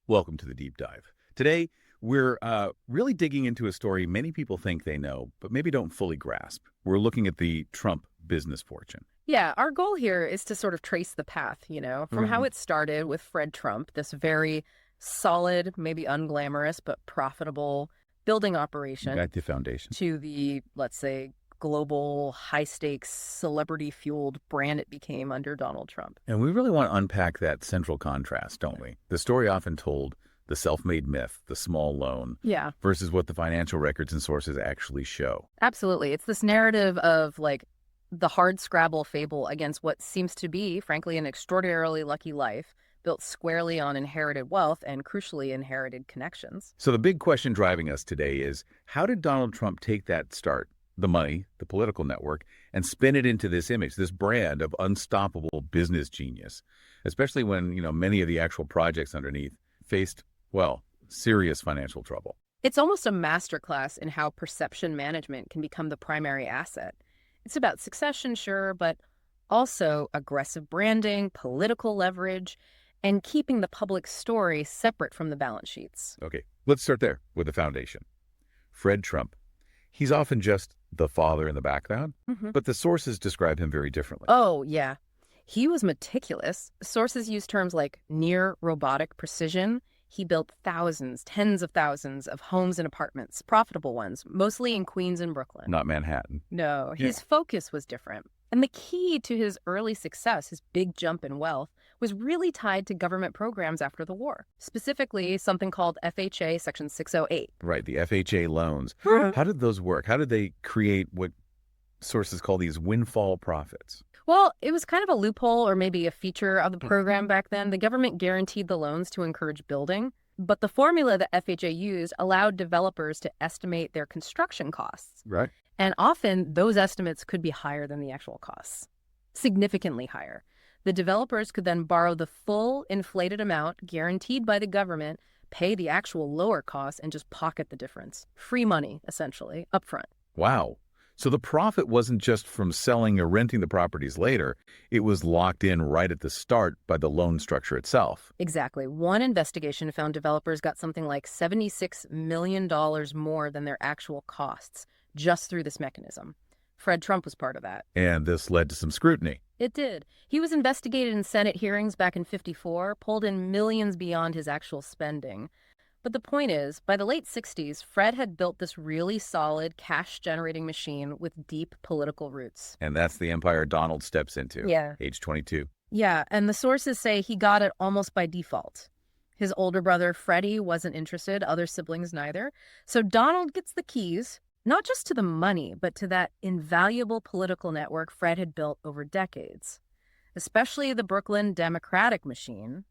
Welcome to the Deep Dive. Today, we're really digging into a story many people think they know, but maybe don't fully grasp. We're looking at the Trump business fortune. Yeah, our goal here is to sort of trace the path, from how it started with Fred Trump, this very solid, maybe unglamorous, but profitable building operation, Got the foundation. to the, let's say, global, high-stakes, celebrity-fueled brand it became under Donald Trump. And we really want to unpack that central contrast, don't we? The story often told, the self-made myth, the small loan, Yeah, versus what the financial records and sources actually show. absolutely. It's this narrative of, the hard scrabble fable against what seems to be, frankly, an extraordinarily lucky life built squarely on inherited wealth and, crucially, inherited connections. So the big question driving us today is, how did Donald Trump take that start, the money, the political network, and spin it into this image, this brand of unstoppable business genius, especially when, many of the actual projects underneath faced, serious financial trouble? It's almost a masterclass in how perception management can become the primary asset. It's about succession, sure, but also aggressive branding, political leverage, and keeping the public story separate from the balance sheets. Okay, let's start there with the foundation. Fred Trump. He's often just the father in the background, but the sources describe him very differently. Oh, yeah. He was meticulous. Sources use terms like near robotic precision. He built thousands, tens of thousands of homes and apartments, profitable ones, mostly in Queens and Brooklyn. Not Manhattan. No, his focus was different. And the key to his early success, his big jump in wealth, was really tied to government programs after the war, specifically something called FHA Section 608. Right, the FHA loans. How did those work? How did they create what sources call these windfall profits? Well, it was kind of a loophole or maybe a feature of the program back then. The government guaranteed the loans to encourage building, but the formula that FHA used allowed developers to estimate their construction costs. Right. And often those estimates could be higher than the actual costs, significantly higher. The developers could then borrow the full inflated amount guaranteed by the government, pay the actual lower costs, and just pocket the difference. Free money, essentially, upfront. Wow. So the profit wasn't just from selling or renting the properties later. It was locked in right at the start by the loan structure itself. Exactly. One investigation found developers got something like $76 million more than their actual costs just through this mechanism. Fred Trump was part of that. And this led to some scrutiny. It did. He was investigated in Senate hearings back in '54, pulled in millions beyond his actual spending. But the point is, by the late 60s, Fred had built this really solid cash-generating machine with deep political roots. And that's the empire Donald steps into. Yeah. Age 22. Yeah, and the sources say he got it almost by default. His older brother, Freddie, wasn't interested, other siblings neither. So Donald gets the keys, not just to the money, but to that invaluable political network Fred had built over decades, especially the Brooklyn Democratic machine.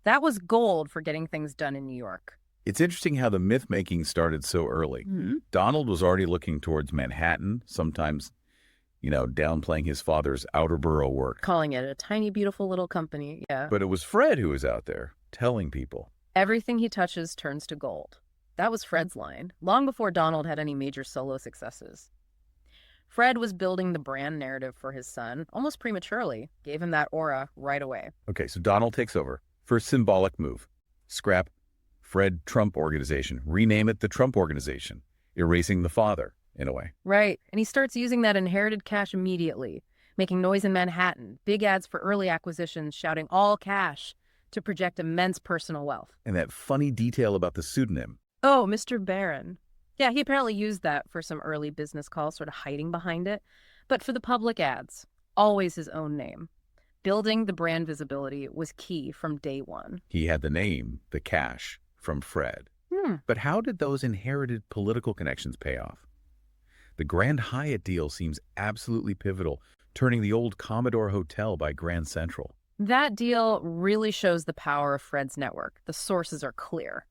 That was gold for getting things done in New York. It's interesting how the myth-making started so early. Donald was already looking towards Manhattan, sometimes, downplaying his father's outer borough work. Calling it a tiny, beautiful little company, yeah. But it was Fred who was out there telling people. Everything he touches turns to gold. That was Fred's line, long before Donald had any major solo successes. Fred was building the brand narrative for his son, almost prematurely, gave him that aura right away. Okay, so Donald takes over. First symbolic move. Scrap Fred Trump Organization. Rename it the Trump Organization. Erasing the father, in a way. Right, and he starts using that inherited cash immediately, making noise in Manhattan, big ads for early acquisitions, shouting all cash to project immense personal wealth. And that funny detail about the pseudonym. Oh, Mr. Barron. Yeah, he apparently used that for some early business calls, sort of hiding behind it. But for the public ads, always his own name. Building the brand visibility was key from day one. He had the name, the cash, from Fred. But how did those inherited political connections pay off? The Grand Hyatt deal seems absolutely pivotal, turning the old Commodore Hotel by Grand Central. That deal really shows the power of Fred's network. The sources are clear.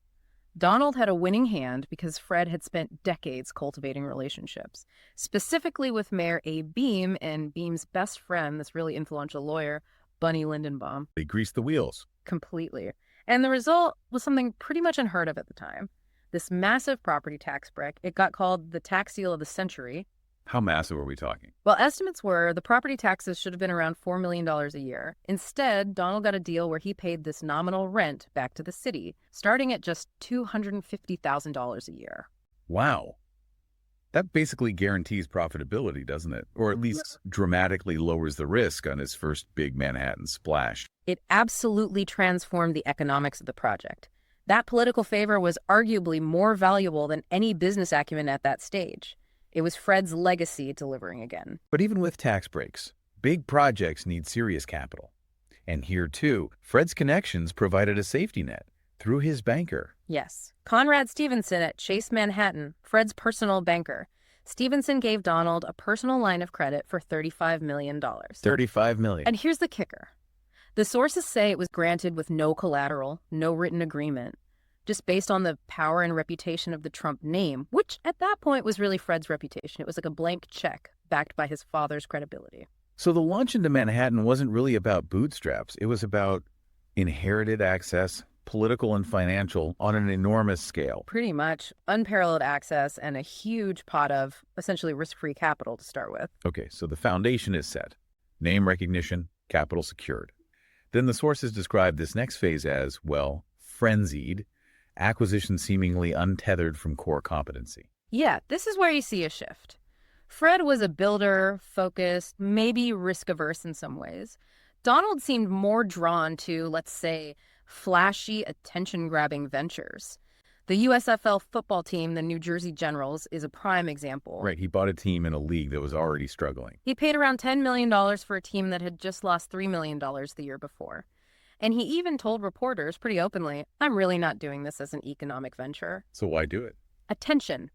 Donald had a winning hand because Fred had spent decades cultivating relationships, specifically with Mayor Abe Beame and Beame's best friend, this really influential lawyer, Bunny Lindenbaum. They greased the wheels. Completely. And the result was something pretty much unheard of at the time. This massive property tax break, it got called the tax deal of the century, How massive are we talking? Well, estimates were the property taxes should have been around $4 million a year. Instead, Donald got a deal where he paid this nominal rent back to the city, starting at just $250,000 a year. Wow. That basically guarantees profitability, doesn't it? Or at least dramatically lowers the risk on his first big Manhattan splash. It absolutely transformed the economics of the project. That political favor was arguably more valuable than any business acumen at that stage. It was Fred's legacy delivering again. But even with tax breaks, big projects need serious capital. And here, too, Fred's connections provided a safety net through his banker. Yes. Conrad Stevenson at Chase Manhattan, Fred's personal banker. Stevenson gave Donald a personal line of credit for $35 million. $35 million. And here's the kicker. The sources say it was granted with no collateral, no written agreement, just based on the power and reputation of the Trump name, which at that point was really Fred's reputation. It was like a blank check backed by his father's credibility. So the launch into Manhattan wasn't really about bootstraps. It was about inherited access, political and financial, on an enormous scale. Pretty much unparalleled access and a huge pot of essentially risk-free capital to start with. Okay, so the foundation is set. Name recognition, capital secured. Then the sources describe this next phase as, well, frenzied, acquisition seemingly untethered from core competency. Yeah, this is where you see a shift. Fred was a builder, focused, maybe risk-averse in some ways. Donald seemed more drawn to, let's say, flashy, attention-grabbing ventures. The USFL football team, the New Jersey Generals, is a prime example. Right, he bought a team in a league that was already struggling. He paid around $10 million for a team that had just lost $3 million the year before. And he even told reporters pretty openly, I'm really not doing this as an economic venture. So why do it? Attention.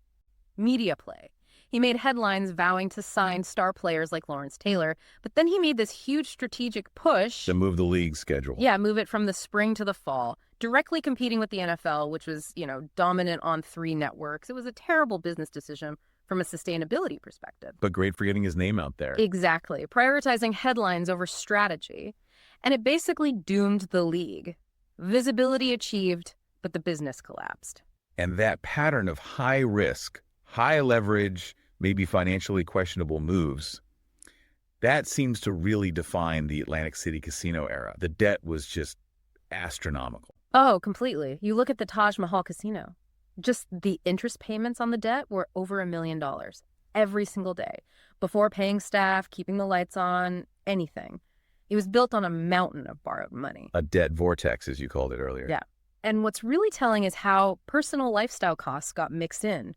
Media play. He made headlines vowing to sign star players like Lawrence Taylor, but then he made this huge strategic push To move the league's schedule. Yeah, move it from the spring to the fall, directly competing with the NFL, which was, dominant on 3 networks. It was a terrible business decision from a sustainability perspective. But great for getting his name out there. Exactly. Prioritizing headlines over strategy. And it basically doomed the league. Visibility achieved, but the business collapsed. And that pattern of high risk, high leverage, maybe financially questionable moves, that seems to really define the Atlantic City casino era. The debt was just astronomical. Oh, completely. You look at the Taj Mahal Casino. Just the interest payments on the debt were over $1 million every single day, before paying staff, keeping the lights on, anything. It was built on a mountain of borrowed money. A debt vortex, as you called it earlier. Yeah. And what's really telling is how personal lifestyle costs got mixed in.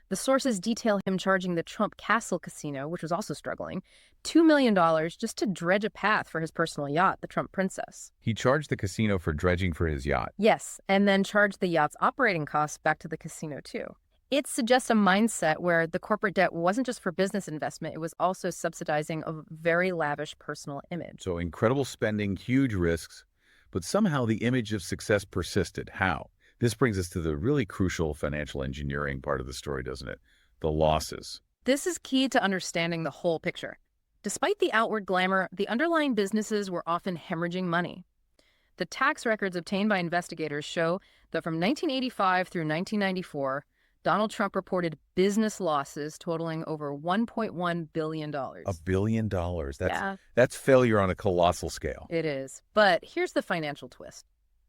The sources detail him charging the Trump Castle Casino, which was also struggling, $2 million just to dredge a path for his personal yacht, the Trump Princess. He charged the casino for dredging for his yacht. Yes, and then charged the yacht's operating costs back to the casino, too. It suggests a mindset where the corporate debt wasn't just for business investment, it was also subsidizing a very lavish personal image. So incredible spending, huge risks, but somehow the image of success persisted. How? This brings us to the really crucial financial engineering part of the story, doesn't it? The losses. This is key to understanding the whole picture. Despite the outward glamour, the underlying businesses were often hemorrhaging money. The tax records obtained by investigators show that from 1985 through 1994, Donald Trump reported business losses totaling over $1.1 billion. $1 billion. Yeah. That's failure on a colossal scale. It is. But here's the financial twist.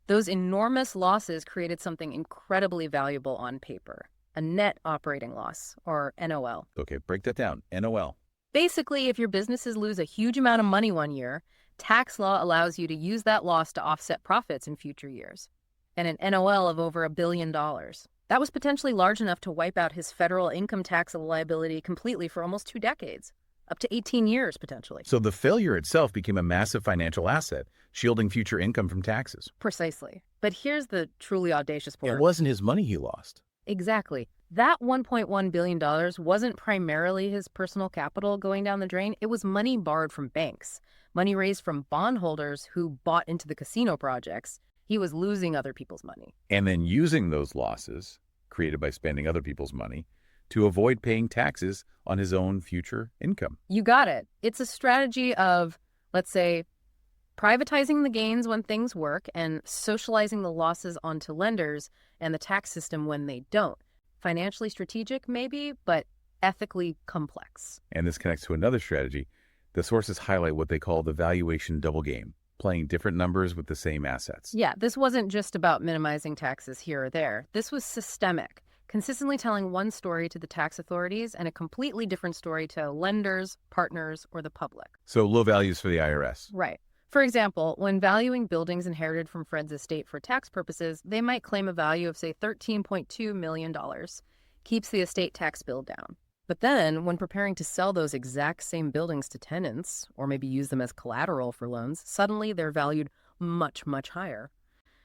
Those enormous losses created something incredibly valuable on paper, a net operating loss, or NOL. Okay, break that down. NOL. Basically, if your businesses lose a huge amount of money one year, tax law allows you to use that loss to offset profits in future years. And an NOL of over $1 billion. That was potentially large enough to wipe out his federal income tax liability completely for almost 2 decades, up to 18 years potentially. So the failure itself became a massive financial asset, shielding future income from taxes. Precisely. But here's the truly audacious part. It wasn't his money he lost. Exactly. That $1.1 billion wasn't primarily his personal capital going down the drain. It was money borrowed from banks, money raised from bondholders who bought into the casino projects. He was losing other people's money. And then using those losses, created by spending other people's money, to avoid paying taxes on his own future income. You got it. It's a strategy of, let's say, privatizing the gains when things work and socializing the losses onto lenders and the tax system when they don't. Financially strategic, maybe, but ethically complex. And this connects to another strategy. The sources highlight what they call the valuation double game, playing different numbers with the same assets. Yeah, this wasn't just about minimizing taxes here or there. This was systemic, consistently telling one story to the tax authorities and a completely different story to lenders, partners, or the public. So low values for the IRS. Right. For example, when valuing buildings inherited from Fred's estate for tax purposes, they might claim a value of, say, $13.2 million. Keeps the estate tax bill down. But then, when preparing to sell those exact same buildings to tenants, or maybe use them as collateral for loans, suddenly they're valued much, much higher.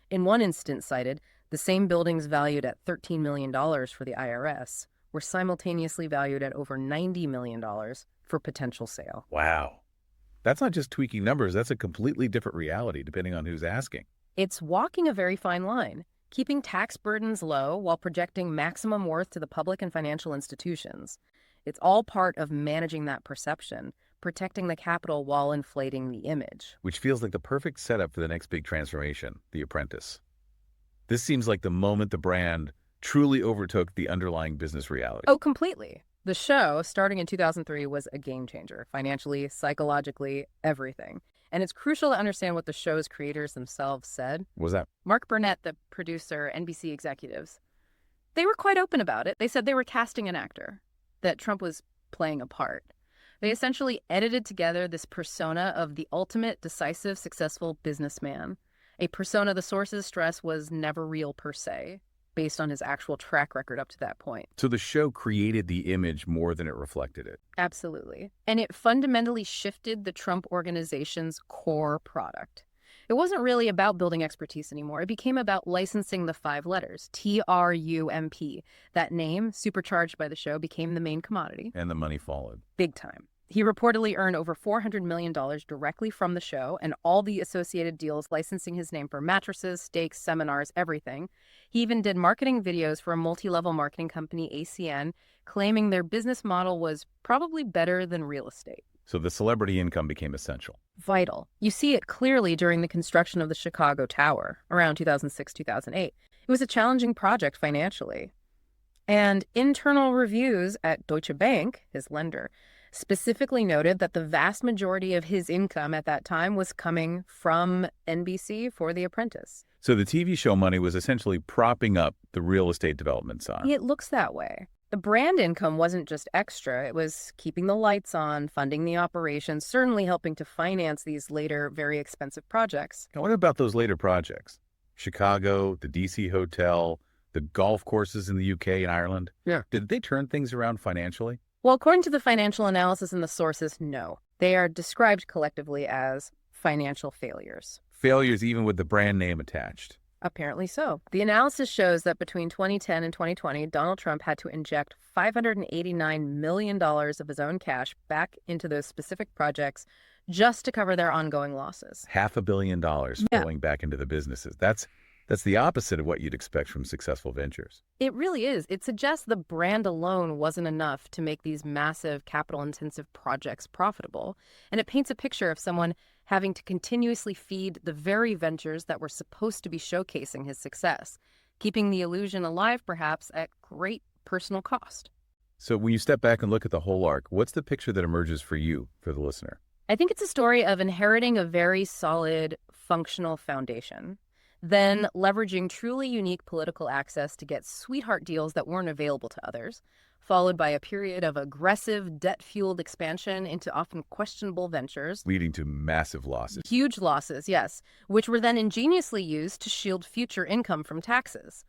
In one instance cited, the same buildings valued at $13 million for the IRS were simultaneously valued at over $90 million for potential sale. Wow. That's not just tweaking numbers, that's a completely different reality depending on who's asking. It's walking a very fine line, keeping tax burdens low while projecting maximum worth to the public and financial institutions. It's all part of managing that perception, protecting the capital while inflating the image. Which feels like the perfect setup for the next big transformation, The Apprentice. This seems like the moment the brand truly overtook the underlying business reality. Oh, completely. The show, starting in 2003, was a game changer, financially, psychologically, everything. And it's crucial to understand what the show's creators themselves said. What was that? Mark Burnett, the producer, NBC executives, they were quite open about it. They said they were casting an actor, that Trump was playing a part. They essentially edited together this persona of the ultimate, decisive, successful businessman, a persona the sources stress was never real per se, based on his actual track record up to that point. So the show created the image more than it reflected it. Absolutely. And it fundamentally shifted the Trump organization's core product. It wasn't really about building expertise anymore. It became about licensing the 5 letters, TRUMP. That name, supercharged by the show, became the main commodity. And the money followed. Big time. He reportedly earned over $400 million directly from the show and all the associated deals licensing his name for mattresses, steaks, seminars, everything. He even did marketing videos for a multi-level marketing company, ACN, claiming their business model was probably better than real estate. So the celebrity income became essential. Vital. You see it clearly during the construction of the Chicago Tower around 2006, 2008. It was a challenging project financially. And internal reviews at Deutsche Bank, his lender, specifically noted that the vast majority of his income at that time was coming from NBC for The Apprentice. So the TV show money was essentially propping up the real estate development side. It looks that way. The brand income wasn't just extra. It was keeping the lights on, funding the operations, certainly helping to finance these later very expensive projects. Now, what about those later projects? Chicago, the DC hotel, the golf courses in the UK and Ireland? Yeah. Did they turn things around financially? Well, according to the financial analysis in the sources, no. They are described collectively as financial failures. Failures even with the brand name attached. Apparently so. The analysis shows that between 2010 and 2020, Donald Trump had to inject $589 million of his own cash back into those specific projects just to cover their ongoing losses. $500 million flowing back into the businesses. That's the opposite of what you'd expect from successful ventures. It really is. It suggests the brand alone wasn't enough to make these massive capital-intensive projects profitable. And it paints a picture of someone having to continuously feed the very ventures that were supposed to be showcasing his success, keeping the illusion alive, perhaps, at great personal cost. So when you step back and look at the whole arc, what's the picture that emerges for you, for the listener? I think it's a story of inheriting a very solid, functional foundation, then leveraging truly unique political access to get sweetheart deals that weren't available to others, followed by a period of aggressive, debt-fueled expansion into often questionable ventures. Leading to massive losses. Huge losses, yes, which were then ingeniously used to shield future income from taxes.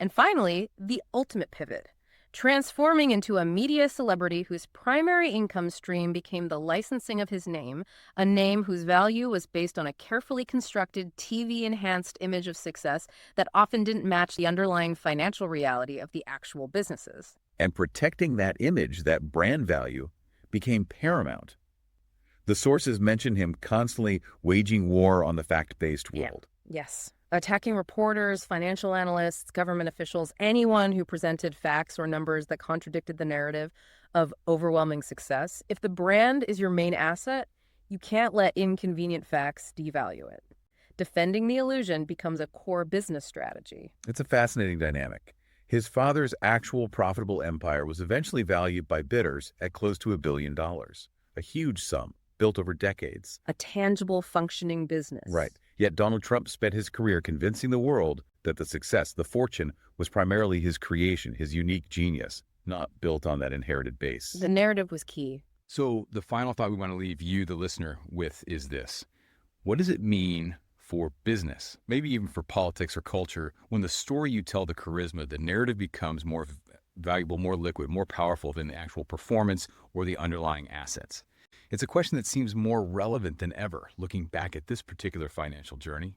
And finally, the ultimate pivot, transforming into a media celebrity whose primary income stream became the licensing of his name, a name whose value was based on a carefully constructed TV-enhanced image of success that often didn't match the underlying financial reality of the actual businesses. And protecting that image, that brand value, became paramount. The sources mention him constantly waging war on the fact-based world. Yes. Attacking reporters, financial analysts, government officials, anyone who presented facts or numbers that contradicted the narrative of overwhelming success. If the brand is your main asset, you can't let inconvenient facts devalue it. Defending the illusion becomes a core business strategy. It's a fascinating dynamic. His father's actual profitable empire was eventually valued by bidders at close to $1 billion, a huge sum built over decades. A tangible, functioning business. Right. Yet Donald Trump spent his career convincing the world that the success, the fortune, was primarily his creation, his unique genius, not built on that inherited base. The narrative was key. So the final thought we want to leave you, the listener, with is this. What does it mean for business, maybe even for politics or culture, when the story you tell, the charisma, the narrative becomes more valuable, more liquid, more powerful than the actual performance or the underlying assets? It's a question that seems more relevant than ever, looking back at this particular financial journey.